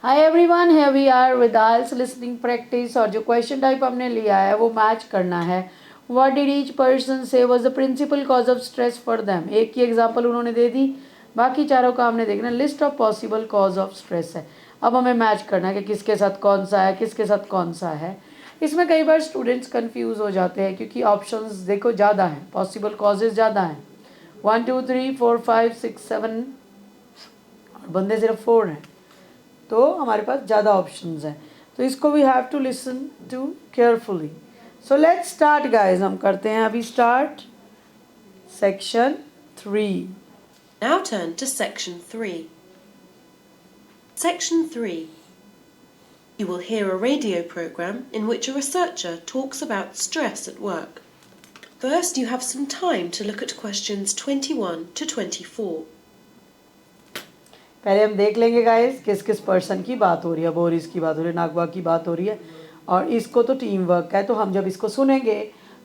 Hi everyone, here we are with IELTS listening practice और जो question type हमने लिया है वो मैच करना है. What did each person say was the principal cause of stress for them? एक ही एग्जाम्पल उन्होंने दे दी, बाकी चारों का हमने देखना. List of possible cause of stress है. अब हमें मैच करना है कि किसके साथ कौन सा है, किसके साथ कौन सा है. इसमें कई बार स्टूडेंट्स कन्फ्यूज़ हो जाते हैं क्योंकि ऑप्शंस देखो ज़्यादा हैं, पॉसिबल कॉजेज़ ज़्यादा हैं. 1 2 3 4 5 6 7 बंदे सिर्फ 4 हैं, तो हमारे पास ज़्यादा ऑप्शंस हैं. तो इसको we have to listen to carefully. So let's start guys. हम करते हैं अभी start section 3. Now turn to Section 3. Section 3. You will hear a radio program in which a researcher talks about stress at work. First, you have some time to look at questions 21 to 24. पहले हम देख लेंगे guys किस किस person की बात हो रही है. बोरिस की बात हो रही है, नागवा की बात हो रही है, और इसको तो टीम वर्क है. तो हम जब इसको सुनेंगे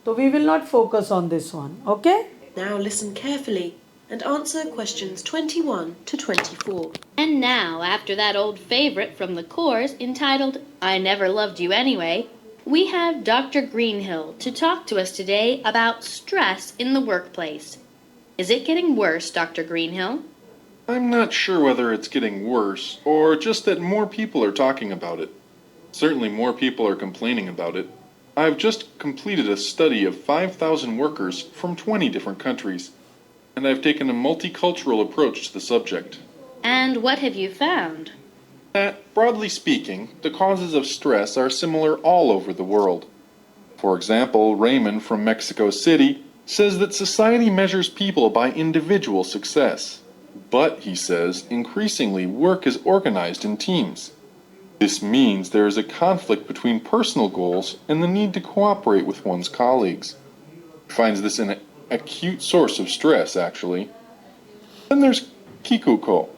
तो we will not focus on this one. Okay, Now listen carefully and answer questions 21 to 24. And now, after that old favorite from the course entitled I Never Loved You Anyway, we have Dr. Greenhill to talk to us today about stress in the workplace. Is it getting worse, Dr. Greenhill? I'm not sure whether it's getting worse or just that more people are talking about it. Certainly more people are complaining about it. I've just completed a study of 5,000 workers from 20 different countries, and I've taken a multicultural approach to the subject. And what have you found? That, broadly speaking, the causes of stress are similar all over the world. For example, Raymond from Mexico City says that society measures people by individual success. But, he says, increasingly work is organized in teams. This means there is a conflict between personal goals and the need to cooperate with one's colleagues. He finds this an acute source of stress, actually. Then there's Kikuko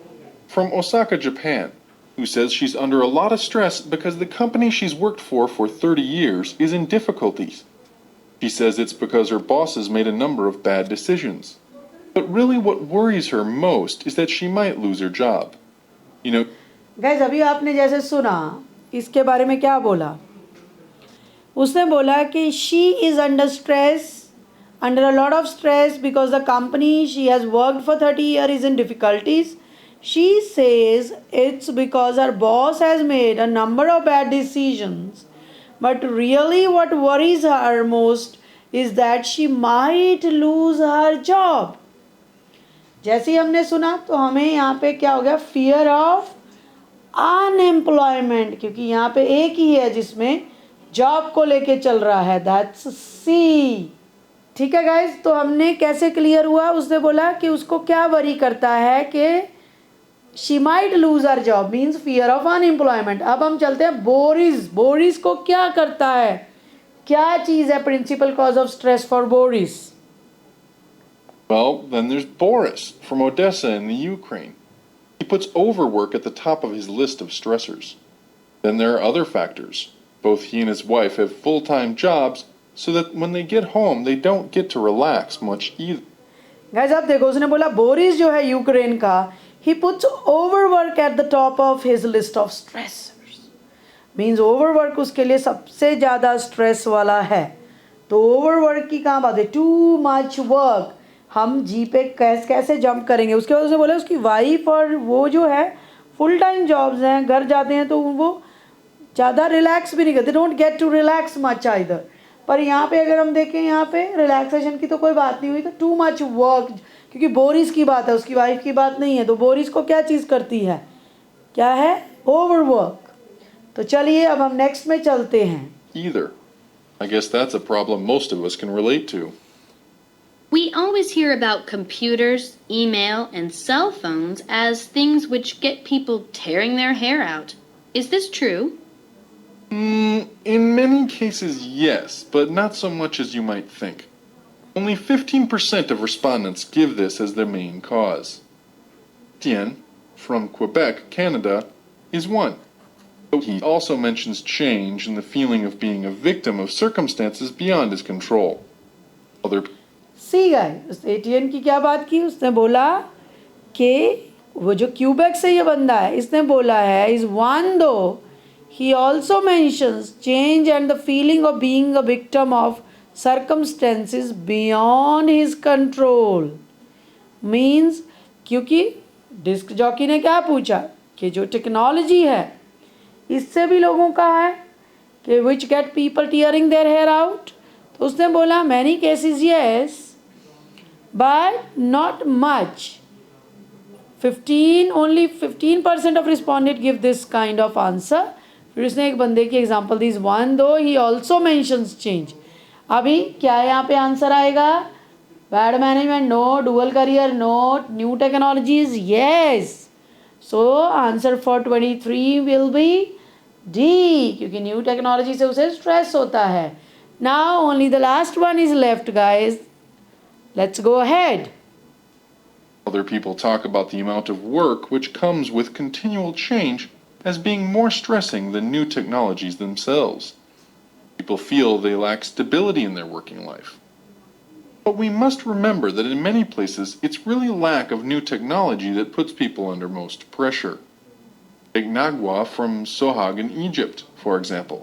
from Osaka, Japan, who says she's under a lot of stress because the company she's worked for 30 years is in difficulties. She says it's because her bosses made a number of bad decisions. But really what worries her most is that she might lose her job. You know, guys अभी आपने जैसे सुना, इसके बारे में क्या बोला. उसने बोला कि she is under stress, under a lot of stress because the company she has worked for 30 year is in difficulties. She says it's because her boss has made a number of bad decisions, but really what worries her most is that she might lose her job. जैसे ही हमने सुना तो हमें यहाँ पे क्या हो गया, फियर ऑफ अनएम्प्लॉयमेंट, क्योंकि यहाँ पे एक ही है जिसमें जॉब को लेके चल रहा है, दैट्स सी. ठीक है गाइज, तो हमने कैसे क्लियर हुआ. उसने बोला कि उसको क्या वरी करता है कि she might lose her job, means fear of unemployment. अब हम चलते हैं बोरिस. बोरिस को क्या करता है, क्या चीज़ है principal cause of stress for Boris. well, then there's Boris from Odessa in the Ukraine. He puts overwork at the top of his list of stressors. Then there are other factors. Both he and his wife have full-time jobs, so that when they get home, they don't get to relax much either. Guys आप देखो, उसने बोला Boris जो है Ukraine का, he puts overwork at the top of his list of stressors. Means overwork उसके लिए सबसे ज़्यादा स्ट्रेस वाला है. तो ओवरवर्क की कहाँ बात है, टू मच वर्क. हम जी पे कैसे जंप करेंगे. उसके बाद उसने बोला उसकी वाइफ और वो जो है फुल टाइम जॉब्स हैं, घर जाते हैं तो वो ज़्यादा रिलैक्स भी नहीं करते, don't get to relax much either. पर यहाँ पे अगर हम देखें, यहाँ पे रिलैक्सेशन की तो कोई बात नहीं हुई, तो टू मच वर्क, क्योंकि बोरिस की बात है, उसकी वाइफ की बात नहीं है. तो बोरिस को क्या चीज़ करती है, क्या है, ओवरवर्क. तो चलिए अब हम नेक्स्ट में चलते हैं. Either. I guess that's a problem most of us can relate to. We always hear about computers, email, and cell phones as things which get people tearing their hair out. Is this true? In many cases, yes, but not so much as you might think. Only 15% of respondents give this as their main cause. Tien, from Quebec, Canada, is one. He also mentions change and the feeling of being a victim of circumstances beyond his control. Other see guys, ATN की क्या बात की, उसने बोला कि वो जो Quebec से ये बंदा है, इसने बोला है इज वन दो he also mentions change and the feeling of being a victim of circumstances beyond his control. Means क्योंकि डिस्क जॉकी ने क्या पूछा कि जो टेक्नोलॉजी है इससे भी लोगों का है कि which get people tearing their hair out, तो उसने बोला many cases yes but not much. 15% of respondent give this kind of answer. फिर उसने एक बंदे की एग्जांपल दी, वन दो ही ऑल्सो मेंशंस चेंज. अभी क्या यहाँ पे आंसर आएगा? Bad management no, dual career no, new technologies yes. So answer for 23 will be D, क्योंकि न्यू टेक्नोलॉजी से उसे स्ट्रेस होता है. Now only the last one is left guys. Let's go ahead. Other people talk about the amount of work which comes with continual change as being more stressing than new technologies themselves. People feel they lack stability in their working life. But we must remember that in many places it's really lack of new technology that puts people under most pressure. Take Nagwa from Sohag in Egypt, for example.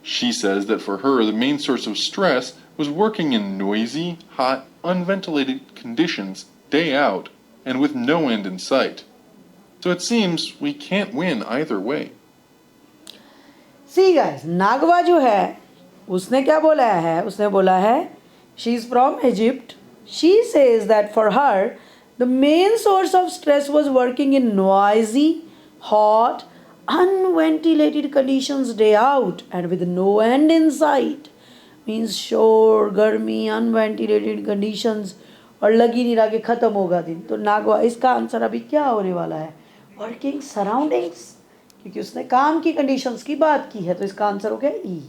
She says that for her the main source of stress was working in noisy, hot, unventilated conditions day out and with no end in sight. So it seems we can't win either way. See guys, Nagwa जो है उसने क्या बोला है? उसने बोला है she is from Egypt. She says that for her the main source of stress was working in noisy, hot, unventilated conditions day out and with no end in sight. Means शोर, गर्मी, unventilated conditions और लगी नहीं रहा कि ख़त्म होगा दिन. तो नागवा इसका आंसर अभी क्या होने वाला है? वर्किंग सराउंडिंग्स, क्योंकि उसने काम की कंडीशंस की बात की है, तो इसका आंसर हो गया ई.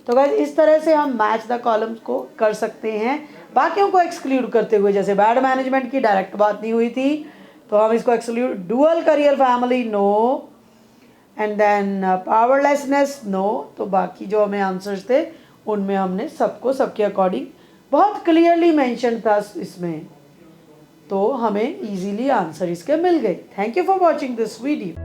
तो गाइस इस तरह से हम मैच द कॉलम्स को कर सकते हैं, बाकियों को एक्सक्लूड करते हुए. जैसे बैड मैनेजमेंट की डायरेक्ट बात नहीं हुई थी तो हम इसको exclude. Dual career family no, and then powerlessness no. तो बाकी जो हमें आंसर्स थे उनमें हमने सबको सबके अकॉर्डिंग बहुत क्लियरली मेंशन था इसमें, तो हमें इजीली आंसर इसके मिल गए. Thank you for watching this video.